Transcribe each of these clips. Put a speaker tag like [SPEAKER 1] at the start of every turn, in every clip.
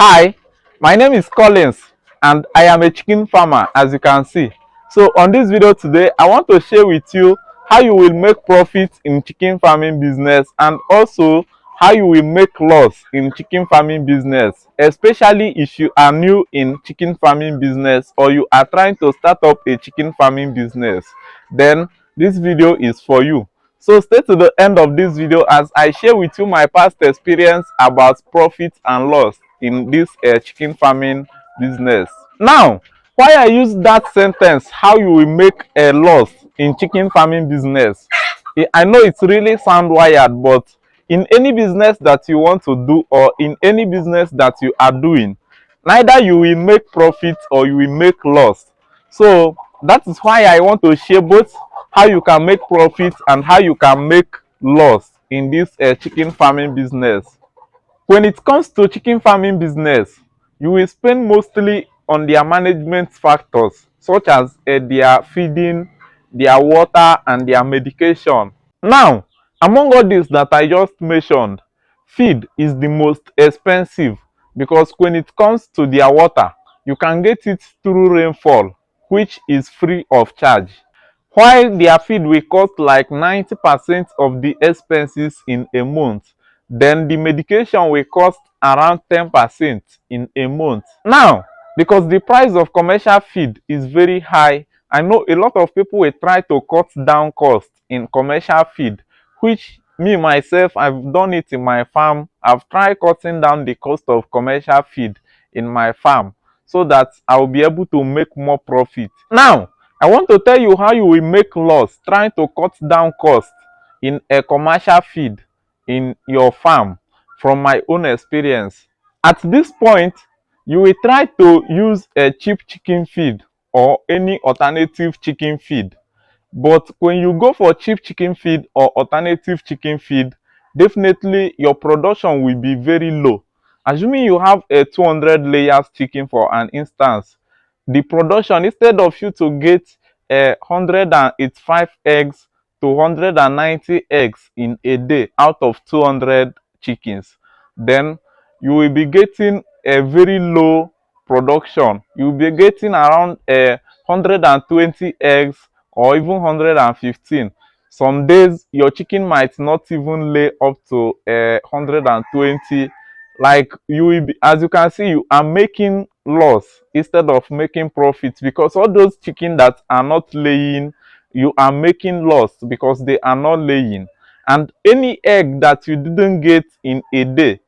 [SPEAKER 1] Hi, my name is Collins and I am a chicken farmer, as you can see. So on this video today, I want to share with you how you will make profit in chicken farming business and also how you will make loss in chicken farming business, especially if you are new in chicken farming business or you are trying to start up a chicken farming business. Then this video is for you. So stay to the end of this video as I share with you my past experience about profit and loss in this chicken farming business. Now, why I use that sentence, how you will make a loss in chicken farming business. I know it's really sound wired, but in any business that you want to do or in any business that you are doing, neither you will make profit or you will make loss. So that is why I want to share both how you can make profit and how you can make loss in this chicken farming business. When it comes to chicken farming business, you will spend mostly on their management factors such as their feeding, their water and their medication. Now, among all these that I just mentioned, feed is the most expensive because when it comes to their water, you can get it through rainfall, which is free of charge. While their feed will cost like 90% of the expenses in a month, then the medication will cost around 10% in a month. Now, because the price of commercial feed is very high, I know a lot of people will try to cut down costs in commercial feed, which me myself, I've done it in my farm. I've tried cutting down the cost of commercial feed in my farm so that I'll be able to make more profit. Now, I want to tell you how you will make loss trying to cut down costs in a commercial feed in your farm from my own experience. At this point, you will try to use a cheap chicken feed or any alternative chicken feed. But when you go for cheap chicken feed or alternative chicken feed, definitely your production will be very low. Assuming you have a 200 layers chicken for an instance, the production, instead of you to get 185 eggs to 190 eggs in a day out of 200 chickens, then you will be getting a very low production. You will be getting around 120 eggs or even 115. Some days your chicken might not even lay up to 120. Like you will be, as you can see, you are making loss instead of making profit, because all those chicken that are not laying, you are making loss because they are not laying. And any egg that you didn't get in a day,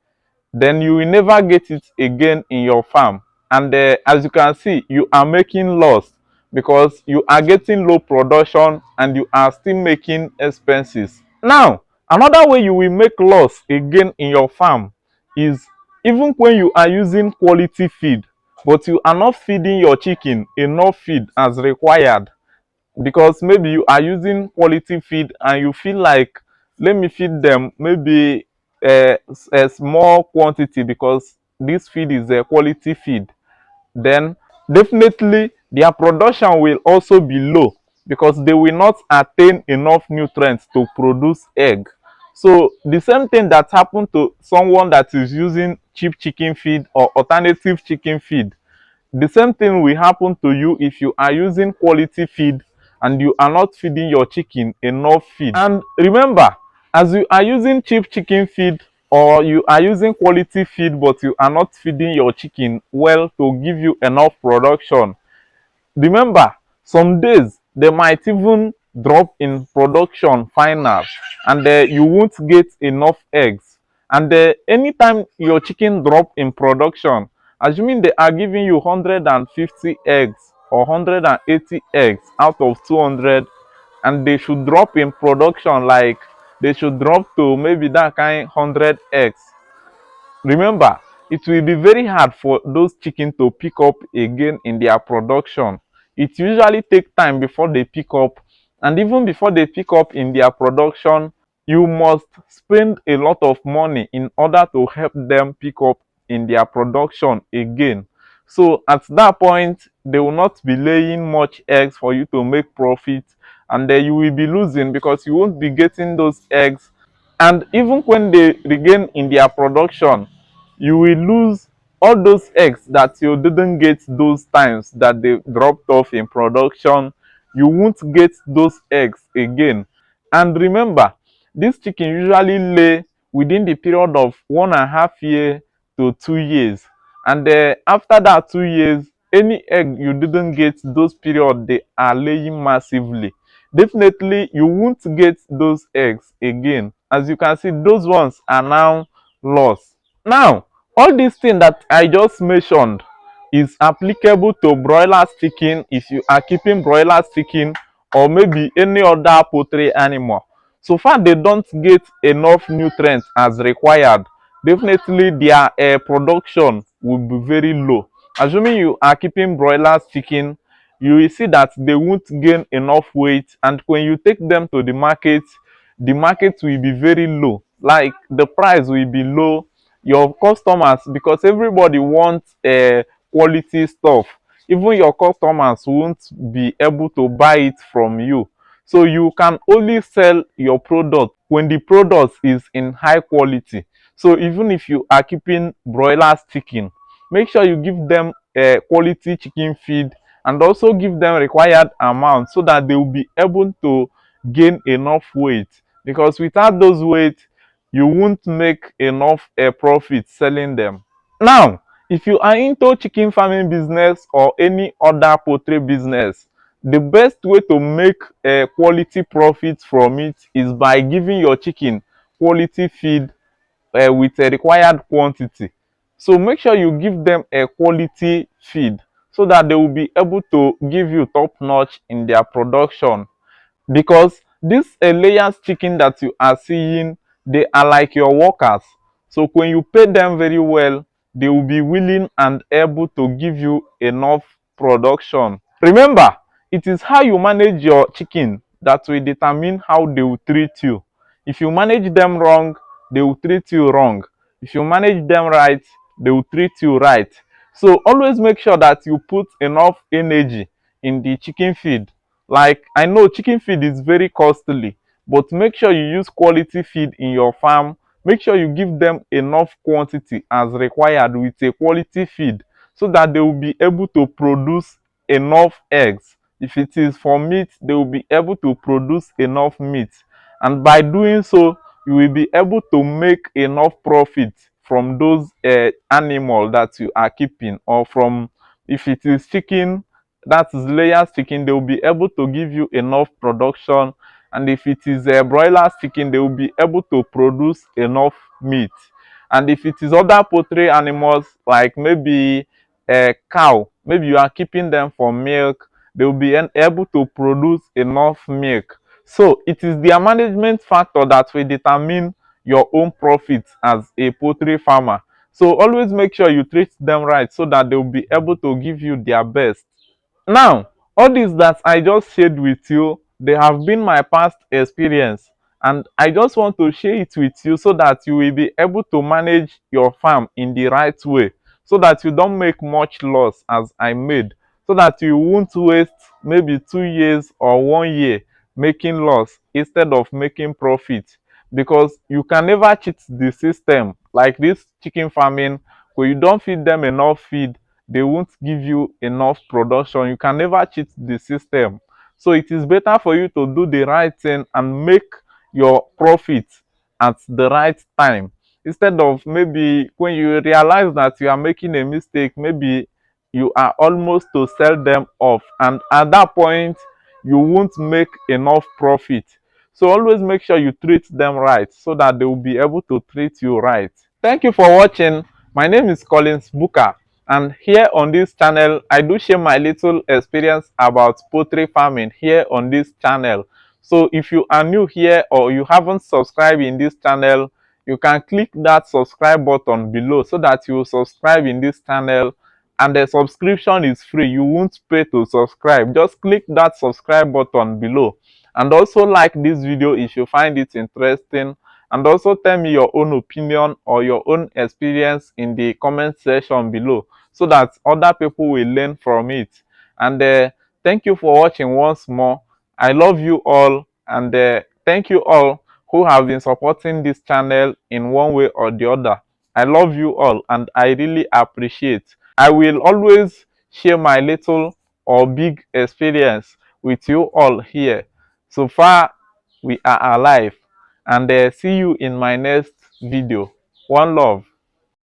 [SPEAKER 1] then you will never get it again in your farm. And as you can see, you are making loss because you are getting low production and you are still making expenses. Now, another way you will make loss again in your farm is even when you are using quality feed, but you are not feeding your chicken enough feed as required, because maybe you are using quality feed and you feel like, let me feed them maybe a small quantity because this feed is a quality feed, then definitely their production will also be low because they will not attain enough nutrients to produce egg. So the same thing that happened to someone that is using cheap chicken feed or alternative chicken feed, the same thing will happen to you if you are using quality feed and you are not feeding your chicken enough feed. And remember, as you are using cheap chicken feed or you are using quality feed but you are not feeding your chicken well to give you enough production, remember, some days they might even drop in production final and you won't get enough eggs. And anytime your chicken drop in production, assuming they are giving you 150 eggs or 180 eggs out of 200, and they should drop in production, like they should drop to maybe that kind 100 eggs, remember, it will be very hard for those chickens to pick up again in their production. It usually takes time before they pick up, and even before they pick up in their production, you must spend a lot of money in order to help them pick up in their production again. So at that point, they will not be laying much eggs for you to make profit, and then you will be losing because you won't be getting those eggs. And even when they regain in their production, you will lose all those eggs that you didn't get those times that they dropped off in production, you won't get those eggs again. And remember, this chicken usually lay within the period of 1.5 years to 2 years. And after that 2 years, any egg you didn't get those period, they are laying massively. Definitely you won't get those eggs again. As you can see, those ones are now lost. Now, all these things that I just mentioned is applicable to broiler chicken if you are keeping broiler chicken or maybe any other poultry animal. So far they don't get enough nutrients as required, definitely their production will be very low. Assuming you are keeping broiler chicken, you will see that they won't gain enough weight, and when you take them to the market will be very low, like the price will be low. Your customers, because everybody wants quality stuff, even your customers won't be able to buy it from you. So you can only sell your product when the product is in high quality. So even if you are keeping broilers chicken, make sure you give them quality chicken feed, and also give them required amount so that they will be able to gain enough weight, because without those weight you won't make enough profit selling them. Now, if you are into chicken farming business or any other poultry business, the best way to make a quality profit from it is by giving your chicken quality feed with a required quantity. So make sure you give them a quality feed so that they will be able to give you top notch in their production. Because these layers chicken that you are seeing, they are like your workers. So when you pay them very well, they will be willing and able to give you enough production. Remember, it is how you manage your chicken that will determine how they will treat you. If you manage them wrong, they will treat you wrong. If you manage them right, they will treat you right. So always make sure that you put enough energy in the chicken feed. Like, I know chicken feed is very costly, but make sure you use quality feed in your farm. Make sure you give them enough quantity as required with a quality feed so that they will be able to produce enough eggs. If it is for meat, they will be able to produce enough meat. And by doing so, you will be able to make enough profit from those animals that you are keeping, or from, if it is chicken, that is layers chicken, they will be able to give you enough production. And if it is a broiler chicken, they will be able to produce enough meat. And if it is other poultry animals, like maybe a cow, maybe you are keeping them for milk, they will be able to produce enough milk. So it is their management factor that will determine your own profit as a poultry farmer. So always make sure you treat them right so that they will be able to give you their best. Now, all these that I just shared with you, they have been my past experience, and I just want to share it with you so that you will be able to manage your farm in the right way, so that you don't make much loss as I made, so that you won't waste maybe 2 years or 1 year making loss instead of making profit. Because you can never cheat the system. Like this chicken farming, when you don't feed them enough feed, they won't give you enough production. You can never cheat the system. So it is better for you to do the right thing and make your profit at the right time, instead of maybe when you realize that you are making a mistake, maybe you are almost to sell them off, and at that point you won't make enough profit. So always make sure you treat them right so that they will be able to treat you right. Thank you for watching. My name is Collins Booker, and here on this channel I do share my little experience about poultry farming here on this channel. So if you are new here or you haven't subscribed in this channel, you can click that subscribe button below so that you will subscribe in this channel. And the subscription is free, you won't pay to subscribe. Just click that subscribe button below, and also like this video if you find it interesting, and also tell me your own opinion or your own experience in the comment section below so that other people will learn from it. And thank you for watching once more. I love you all, and thank you all who have been supporting this channel in one way or the other. I love you all and I really appreciate. I will always share my little or big experience with you all here. So far, we are alive, and see you in my next video. One love.